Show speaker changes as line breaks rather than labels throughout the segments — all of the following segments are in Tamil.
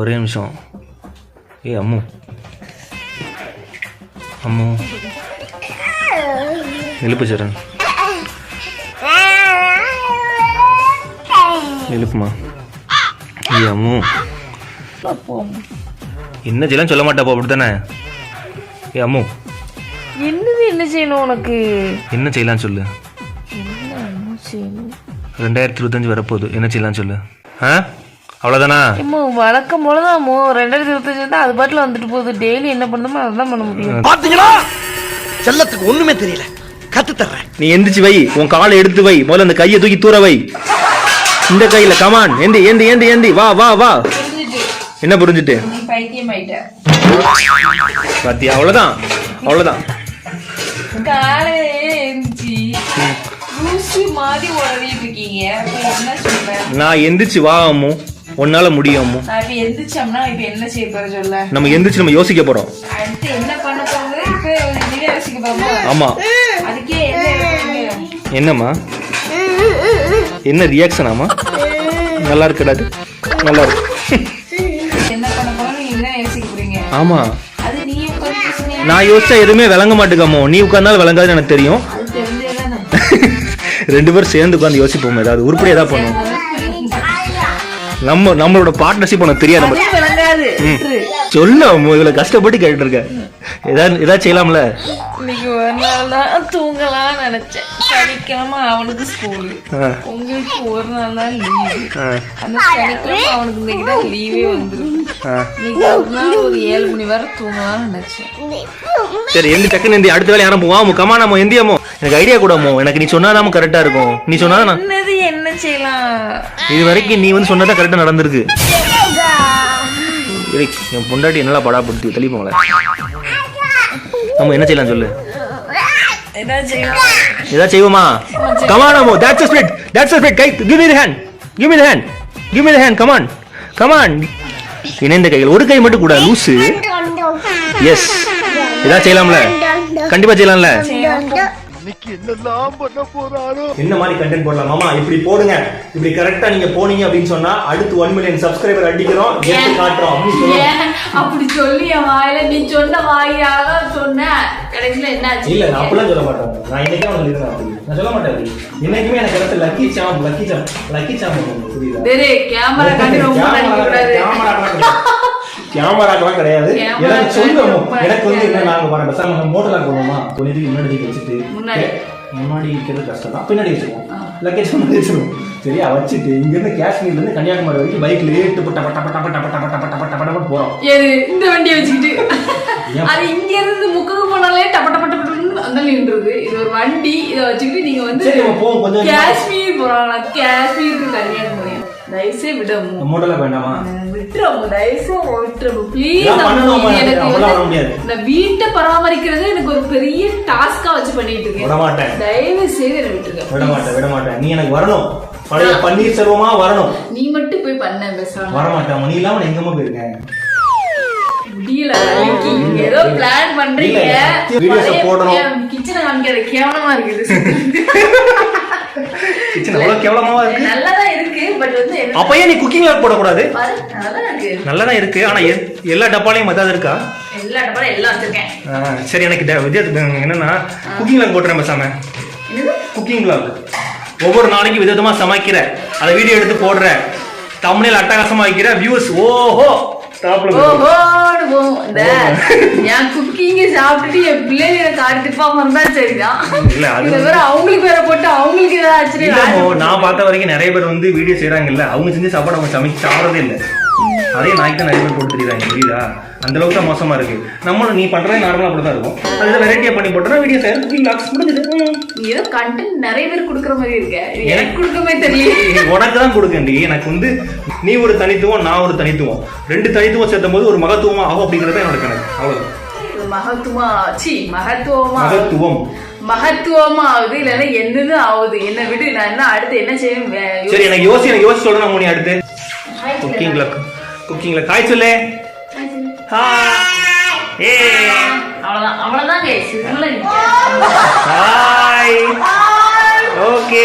ஒரே நிமிஷம். ஏ அம்மு அம்மு எழுப்பு சரண், எழுப்புமா. ஏ அம்மு என்ன செய்யலாம் சொல்ல மாட்டாப்பா, அப்படித்தானே? ஏ அம்மு
என்னது என்ன செய்யணும் உனக்கு?
என்ன செய்யலாம் சொல்லு.
என்ன செய்யணும்?
2025 வரப்போகுது, என்ன செய்யலாம் சொல்லு. அவ்வளோதானா?
வழக்கம் போலதான் 2025 தான் அது பாட்டில் வந்துட்டு போகுது. டெய்லி என்ன பண்ணுமோ அதான் பண்ண முடியும்.
பாத்தீங்களா, செல்லத்துக்கு ஒண்ணுமே தெரியல, கத்து தர்றேன்.
நீ எந்திரிச்சு வை, உன் காலை எடுத்து வை, முதல்ல அந்த கையை தூக்கி தூர வை. இந்த கையில கமான், ஏந்தி ஏந்தி ஏந்தி ஏந்தி, வா வா வா. என்ன புரிஞ்சுட்டு பாத்தியா? அவ்வளவுதான் அவ்வளவுதான். நான் எந்திரிச்சு வா அம்மு, உன்னால முடியும் அம்மு. நம்ம எந்திரிச்சு நம்ம யோசிக்க போறோம். ஆமா. என்னம்மா என்ன ரியாக்ஷன்? ஆமா நல்லா இருக்குடாது, நல்லா இருக்கு. ஆமா நான் யோசிச்சா எதுவுமே விளங்க மாட்டேங்கம்மோ. நீ உட்கார்ந்தாலும் விளங்காதுன்னு எனக்கு தெரியும். 2 பேரும் சேர்ந்து உட்காந்து யோசிப்போம், ஏதாவது உருப்படி ஏதாவது பண்ணுவோம். நம்மளோட பார்ட்னர்ஷிப் உனக்கு தெரியாது. சொல்ல இதுல கஷ்டப்பட்டு கேட்டு இருக்க, ஏதாவது செய்யலாம்ல.
இன்னைக்கு ஒரு நாள் தான் தூங்கலாம் நினைச்சேன். சனிக்கிழமை அவனுக்கு ஸ்கூல், உங்களுக்கு ஒரு நாள் தான் லீவு. அந்த சனிக்கிழமை அவனுக்கு இன்னைக்கு தான் லீவே வந்துடும். இன்னைக்கு ஒரு நாள் ஒரு 7 மணி வரை தூங்கலாம்னு நினைச்சேன்.
சரி எந்த டக்குன்னு எந்தி, அடுத்த வேலை யாரும் போவாமோ கமானாமோ எந்தியாமோ. எனக்கு ஐடியா கூடமோ, எனக்கு நீ சொன்னாதான் கரெக்டா இருக்கும். நீ சொன்னாதான்
என்ன செய்யலாம்.
இது வரைக்கும் நீ வந்து சொன்னதான் கரெக்டா நடந்திருக்கு. என் பொண்டாட்டி என்னெல்லாம் படாப்படுத்தி தெளிப்போங்களே. நம்ம என்ன செய்யலாம் சொல்லு. ஏதாவது செய்வோமா? Come on Ammu, that's a split, that's a split. Guy give me the hand, give me the hand, give me the hand, come on, come on. இணைந்த கைகள், ஒரு கை மட்டும் கூட லூசு. எஸ் ஏதாவது செய்யலாம்ல, கண்டிப்பா செய்யலாம்ல. என்ன மாதிரி கண்டென்ட் போடலாம் மாமா, இப்படி போடுங்க, இப்படி கரெக்டா நீங்க போனீங்க அப்படின்னு சொன்னா அடுத்து 1 மில்லியன் சப்ஸ்கிரைபர் அடிக்கிறோம், எடுத்து காட்டுறோம்
அப்படி சொல்லி வாயில நீ சொன்ன வாயால சொன்ன கடைசில என்னாச்சு?
இல்ல நான் அப்படிலாம் சொல்ல மாட்டேன். நான் இன்னைக்கே உங்களுக்கு அப்படி நான் சொல்ல மாட்டேன். இன்னைக்குமே எனக்கு கிடைச்ச லக்கி சாம் புரியுதா? டேய் கேமரா காட்டி ரொம்ப நடிக்க கூடாது. கேமராக்கெல்லாம் கிடையாது. எனக்கு சொல்லுவோம், எனக்கு வந்து என்ன நாங்க வர பசங்க மோட்டர் லாக் பண்ணுவோமா, கொஞ்சம் முன்னாடி வச்சுட்டு முன்னாடி இருக்கிறது கஷ்டம் தான், பின்னாடி வச்சுருவோம். லக்கேஜ் முன்னாடி வச்சுருவோம். சரியா வச்சுட்டு இங்க இருந்து காஷ்மீர்ல இருந்து கன்னியாகுமரி வரைக்கும் பைக்ல ஏட்டு பட்ட பட்ட பட்ட பட்ட பட்ட பட்ட பட்ட பட்ட பட்ட போறோம்.
இந்த வண்டியை வச்சுக்கிட்டு அது இங்க இருந்து முக்குக்கு போனாலே டப்ப டப்ப டப்ப அந்த நின்றுது. இது ஒரு வண்டி, இதை வச்சுக்கிட்டு நீங்க வந்து காஷ்மீர் போறாங்களா? காஷ்மீருக்கு கன்னியாகுமரி தயவுசே விடவும் மோட்டர்ல வேண்டாமா? விட்டுறோம் தயவுசே விட்டுறோம் ப்ளீஸ். எனக்கு இந்த வீட்டை பராமரிக்கிறது எனக்கு ஒரு பெரிய டாஸ்கா வச்சு பண்ணிட்டு இருக்கேன். விட மாட்டேன், தயவு செய்து என்ன விட்டுருங்க. விட மாட்டேன். நீ எனக்கு வரணும், பழைய பன்னீர் செல்வமா வரணும். நீ மட்டும் போய் பண்ண பேசாம வர மாட்டேன். நீ இல்லாம எங்கம்மா போயிருக்கேன்? முடியல, ஏதோ பிளான் பண்றீங்க. வீடியோஸ் போடணும், கிச்சனை காமிக்காத, கேவலமா இருக்குது. கிச்சன் அவ்வளவு கேவலமா இருக்கு. நல்லதா இருக்கு, பட் வந்து அப்பயே நீ குக்கிங் லாக் போட கூடாது. நல்லதா இருக்கு, ஆனா எல்லா டப்பாலையும் மத்தாது இருக்கா? எல்லா டப்பாலையும் எல்லாம் வச்சிருக்கேன். சரி எனக்கு வித்தியாசம் என்னன்னா குக்கிங் லாக் போட்டுறேன் பேசாம. குக்கிங் லாக் ஒவ்வொரு நாளைக்கு விதவிதமா சமைக்கிற, அதை வீடியோ எடுத்து போடுற, தம்ப்நெயில் அட்டகாசமா வைக்கிற, வியூஸ் ஓஹோ அவங்களுக்கு வேற போட்டு அவங்களுக்கு நான் பார்த்த வரைக்கும் நிறைய பேர் வந்து வீடியோ செய்யறாங்கல்ல, அவங்க செஞ்சு சாப்பாடு அவங்க சமைச்சு சாப்பிடறதே இல்லை. அதே நாய்க்கு நிறைய பேர் போட்டு தெரியுறாங்க, புரியுதா? அந்த அளவுக்கு தான் மோசமா இருக்கு. நம்மளும் நீ பண்றது நார்மலா அப்படிதான் இருக்கும். அதுல வெரைட்டியா பண்ணி போட்டா வீடியோ செய்ய குக்கிங் லாக்ஸ் முடிஞ்சது. ஏதோ கண்டென்ட் நிறைய பேர் கொடுக்குற மாதிரி இருக்கு, எனக்கு கொடுக்கவே தெரியல. உனக்கு தான் கொடுக்கண்டி. எனக்கு வந்து நீ ஒரு தனித்துவம், நான் ஒரு தனித்துவம், 2 தனித்துவம் சேர்த்தும் போது ஒரு மகத்துவமா ஆகும் அப்படிங்கறத என்னோட கணக்கு. அவ்வளவு மகத்துவமா ஆகுது, இல்லன்னா என்னது ஆகுது. என்ன விடு, நான் என்ன அடுத்து என்ன செய்யணும். சரி எனக்கு யோசிச்சு சொல்றேன். நீ அடுத்து குக்கிங்ல காய் சொல்லு. அவ்வளவுதான் கைஸ். ஓகே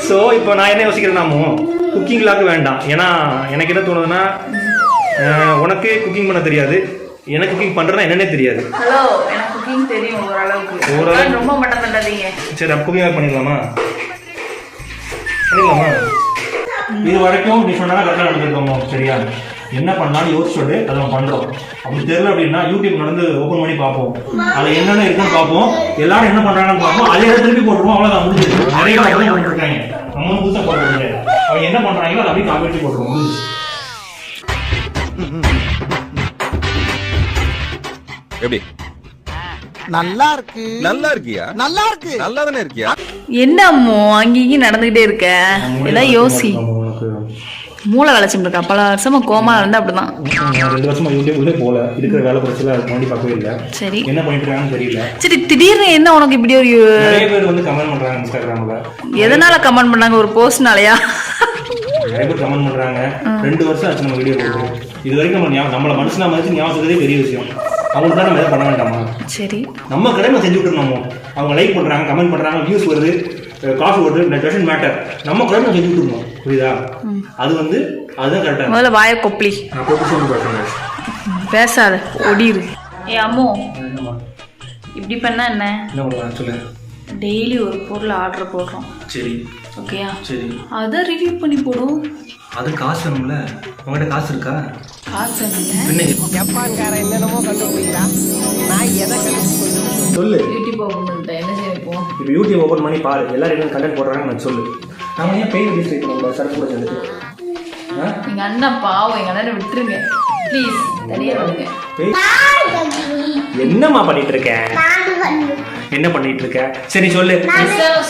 சோ இப்போ நான் என்ன யோசிக்கிறேன்னா குக்கிங் லாக் வேண்டாம். ஏன்னா எனக்கு என்ன தோணுதுன்னா
உனக்கு குக்கிங் பண்ண தெரியாது, எனக்கு குக்கிங் பண்றேன்னா என்னன்னே தெரியாது.
ஹலோ, எனக்கு குக்கிங் தெரியும் ஓரளவுக்கு. ரொம்ப மட்டும் பண்ணாதீங்க.
சரி, அப்ப குக்கிங் பண்ணிடலாமா? இது வரைக்கும் நீ சொன்னா கரெக்டாக நடந்துருக்கோமோ? சரியா? என்ன பண்ணலாம்னு யோசிச்சுட்டு அதை நம்ம பண்றோம். அப்படி தெரியல அப்படின்னா யூடியூப் நடந்து ஓப்பன் பண்ணி பார்ப்போம், அதுல என்னென்ன இருக்குன்னு பார்ப்போம், எல்லாரும் என்ன பண்றாங்கன்னு பார்ப்போம், அதே திருப்பி போட்டுருவோம். அவ்வளவுதான், முடிஞ்சிருக்கு. நிறைய பேர் அப்படியே போட்டுருக்காங்க, நம்ம புதுசாக போட முடியாது. அவங்க என்ன பண்றாங்களோ அதை அப்படியே காப்பி போட்டுருவோம், முடிஞ்சு.
எப்படி?
நல்லா இருக்கு.
நல்லா இருக்கியா?
நல்லா இருக்கு.
நல்லா தானே இருக்கியா?
என்னம்மோ அங்கேயும் நடந்துகிட்டே இருக்க? ஏதாவது யோசி. மூளை வளைச்சுட்டு இருக்கா. பல வருஷமா கோமா இருந்தா அப்படிதான்.
2 வருஷமா யூடியூப்ல போல இருக்கிற வேலை பிரச்சனை முன்னாடி பார்க்கவே இல்லை.
சரி,
என்ன பண்ணிட்டு இருக்காங்கன்னு தெரியல.
சரி, திடீர்னு என்ன உனக்கு இப்படி ஒரு
நிறைய பேர் வந்து கமெண்ட் பண்றாங்க இன்ஸ்டாகிராம்ல.
எதனால கமெண்ட் பண்ணாங்க? ஒரு போஸ்ட்னாலயா?
நிறைய பேர் கமெண்ட் பண்றாங்க. 2 வருஷம் ஆச்சு நம்ம வீடியோ போட்டு. இது வரைக்கும் நம்மள மனுஷனா மதிச்சு ஞாபகத்துக்கே பெரிய விஷயம். அவங்களுக்கு தான் நம்ம எதாவது பண்ண வேண்டாமா? சரி, நம்ம கடமை செஞ்சு விட்டுருந்தோமோ. அவங்க லைக் பண்றாங்க, கமெண்ட் பண்றாங்க, வியூஸ் வருது, காசு வருது, டசன்ட் மேட்டர். நம்ம கடமை செஞ்சு விட்டுருந்தோம், புரியுதா? அது வந்து அதுதான் கரெக்டா.
முதல்ல வாய கொப்பளி பேசாத, ஒடிரு. ஏ அம்மோ, இப்படி பண்ணா என்ன?
என்ன பண்ணலாம் சொல்லு.
டெய்லி ஒரு பொருள் ஆர்டர் போடுறோம்.
சரி,
ஓகேயா?
சரி,
அதை ரிவ்யூ பண்ணி போடும்.
அது காசு வேணும்ல. உங்ககிட்ட காசு இருக்கா?
காசு
ஜப்பான்காரன் என்னென்னமோ கண்டுபிடிக்கிறான், நான் எதை கண்டுபிடிச்சு
சொல்லு.
யூடியூப் ஓபன் பண்ணிட்டேன், என்ன செய்வோம்?
இப்போ யூடியூப் ஓப்பன் பண்ணி பாரு, எல்லாரும் என்ன கண்டென்ட் போடுறாங்கன்னு நான் சொல்லு. நம்ம ஏன் பெயின் ரிஜிஸ்ட்ரேட் பண்ணக்கூடாது? சரக்கு கூட சேர்ந்துட்டு.
எங்க அண்ணன் பாவம், எங்க அண்ணனை விட்டுருங்க ப்ளீஸ், தனியா விடுங்க.
என்னம்மா பண்ணிட்டு இருக்க? என்ன பண்ணிட்டு இருக்க? சரி சொல்லு.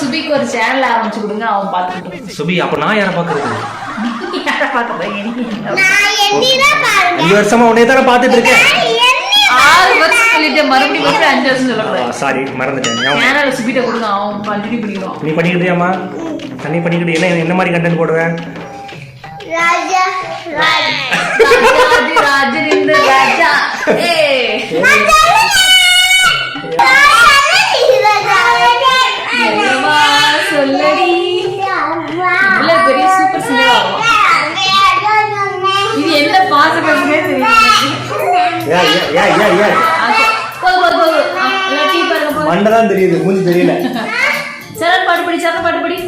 சுபிக்கு ஒரு சேனல் ஆரம்பிச்சு கொடுங்க, அவன் பாத்துக்கிட்டு.
சுபி, அப்ப நான் யாரை பாக்குறது?
யாரை பாக்குறேன்?
2 வருஷமா உன்னைய தானே பாத்துட்டு இருக்கேன்.
6 வருஷம் சொல்லிட்டு மறுபடியும் 5 வருஷம் சொல்லக்கூடாது.
சாரி, மறந்துட்டேன்.
சேனல் சுபிட்ட கொடுங்க, அவன் கண்டினியூ பண்ணிடுவான்.
நீ பண்ணிக்கிட்டியாமா? தண்ணி பண்ணிக்கிட்டு என்ன மாதிரி கண்டென்ட் போடுவேன்?
ராஜா
ராஜேந்திர ராஜா. சொல்லடி, இவ்வளவு பெரிய சூப்பர் சிங்கர் ஆகும். இது என்ன பாச பேசுனே தெரியல.
மண்டதான் தெரியுது, மூஞ்சி தெரியல.
சரண் பாட்டு படி, சரண் பாட்டு படி.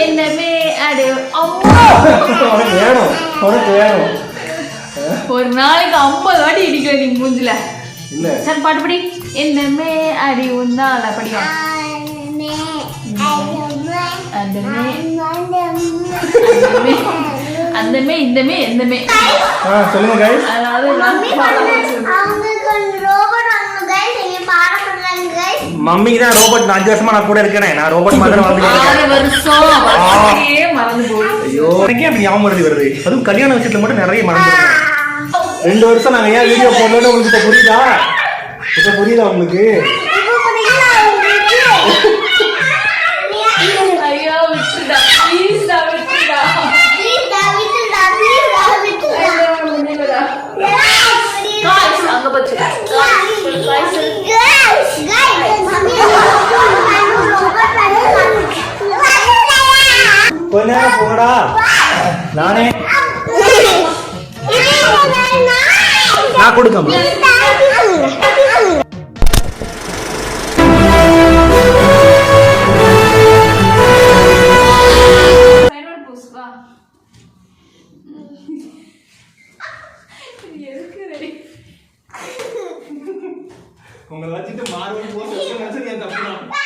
என்னமே அடு
உனக்கு வேணும், உனக்கு வேணும்.
ஒரு நாளைக்கு 50 வாட்டி இடிக்கிற நீங்க மூஞ்சில.
இல்ல,
சரண் பாட்டு படி. என்னமே அடி உன்னால படிக்கும். அந்தமே இந்தமே எந்தமே.
சொல்லுங்க கைஸ்.
அதாவது
மம்மிக்கு தான் ரோபோட். 5 வருஷமா நான் கூட இருக்கேன். நான் ரோபோட் மாதிரி வாழ்ந்துட்டு
6 வருஷம் மறந்து போகுது.
ஐயோ, எனக்கே அப்படி ஞாபகம் வருது. அதுவும் கல்யாண விஷயத்துல மட்டும் நிறைய மறந்து. 2 வருஷம் நாங்க ஏன் வீடியோ போடணும்னு உங்களுக்கு இப்ப புரியுதா? இப்ப புரியுதா உங்களுக்கு?
ஐயோ, விட்டுடா ப்ளீஸ், விட்டுடா. அங்க பச்சு
கொஞ்ச நேரம் போடா. நானே நான் கொடுக்க உங்களை வச்சுட்டு மாறுவது போது தப்பு.